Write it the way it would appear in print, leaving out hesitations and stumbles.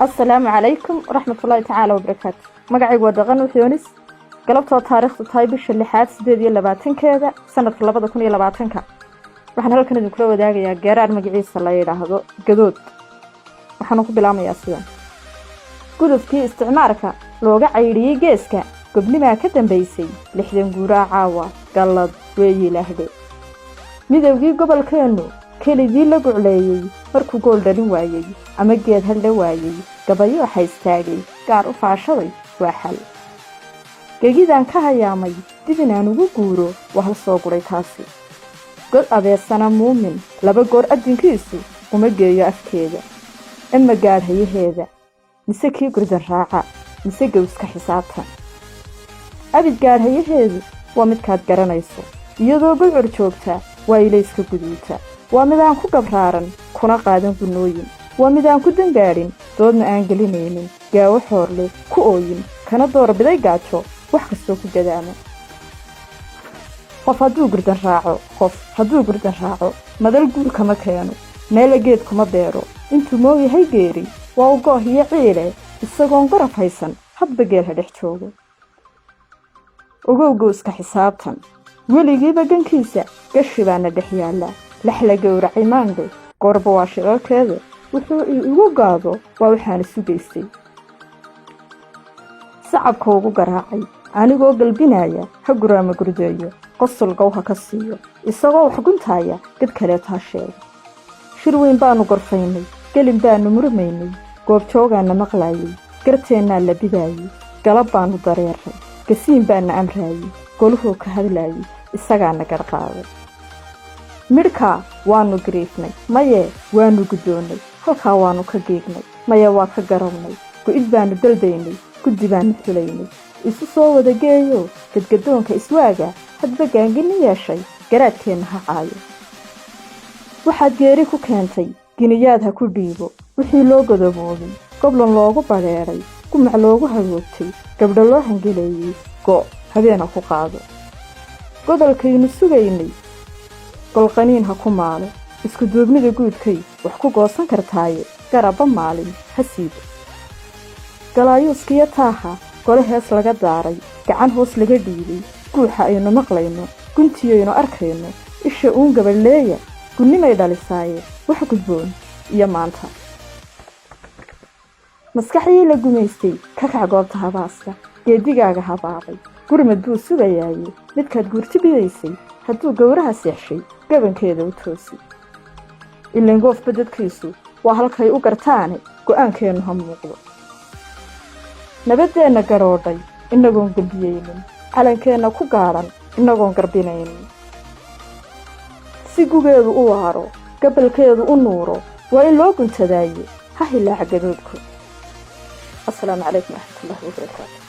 السلام عليكم ورحمة الله تعالى وبركاته. مقعي ودغن وحيونس قلبتها تاريخ طايبش اللي حاد سديدي اللباتن كذا سنة لبدا كوني لباتن كا waxaan halkan idin kula wadaagayaa gaaraar magaciisa la yiraahdo gadood waxaan ku bilaamayaa sidan gudubkii isticmaalka looga cayriyay geeska gobnima ka dambeysay 60 guura caawa galad weeyii laahde midowgii gobolkeenu kelidii la gucleeyay markuu gool dhalin waayay ama geed hal la waayay gabayo waxa istaagay gaar u faashaday waa xal gegidan ka hayaamay dib inaan ugu guuro wax soo guray taasi god abeesana muumin laba goor adinkiisu uma geeyo afkeeda ama gaadhayaheeda mise kii gurdan raaca mise gowska xisaabtan abid gaadhayaheedu waa midkaad garanayso iyadoo gulcur joogta waa ilayska guduuta waa midaan ku gabraaran kuna qaadan gunooyin waa midaan ku dangaadhin doodna aan gelinaynin gaawo xoorle ku ooyin kana doorbiday gaajo wax kastoo ku gadaama qof hadduu gurdan raaco madal guur kama keeno meela geed kuma beero intuu mooyahay geeri waa u gooh iyo ciile isagoon garab haysan hadba geelha dhex joogo ogowgow iska xisaabtan weligiiba gankiisa gashi baana dhex yaalla laxla gowracay maandhe goorba waa shirarkeeda wuxuu igu gaado waa waxaana sugaystay sacabka ugu garaacay anigoo galbinaya ha guraama gurdeeyo qosol gowha ka siiyo isagoo wax guntaaya dad kale taasheed shir weyn baanu gorfaynay galin baanu murmaynay goob joogaana maqlaayay garteena la bidaayay galab baanu dareeray gasiin baana amraayay goluhu ka hadlaayay isagaana garqaaday midka waanu griifnay maye waanu gudoonay halka waanu ka geegnay maye waa ka garownay go'id baanu dalbaynay guddi baanu xulaynay isu soo wada geeyo gadgadoonka iswaaga hadba gaangin yeeshay garaadkeena ha caayo waxaad geeri ku keentay giniyaad ha ku dhiibo wixii loo godoboobay goblon loogu bareeray gumac loogu hagoogtay gabdho loo hangeleeyay go habeena ku qaado godolkaynu sugaynay golqaniin ha ku maalo isku duubnida guudkay wax ku goosan kartaaye garaba maalin ha siibo galaayuuskiyo taaha gole hees laga daaray gacan hoos laga dhiibay guuxa aynu maqlayno guntiyaynu arkayno isha uun gabadhleeya gunnimay dhalisaaye wax gudboon iyo maanta maskaxdii la gumaystay ka kac goobta habaaska geedigaaga habaabay gurmad buu sugayaaye midkaad guurti bidaysay hadduu gowraha seexshay gabankeeda u toosi ileen goofba dadkiisu waa halkay u gartaane go'aankeennu ha muuqdo nabadeenna garoodhay inagoon gambiyeynin calankeenna ku gaadhan inagoon garbinaynin si gugeedu u waaro gabalkeedu u nuuro waa in loo guntadaaye ha hilaaca gadoodku. Assalaamu calaykum waraxmatullaahi wabarakaatu.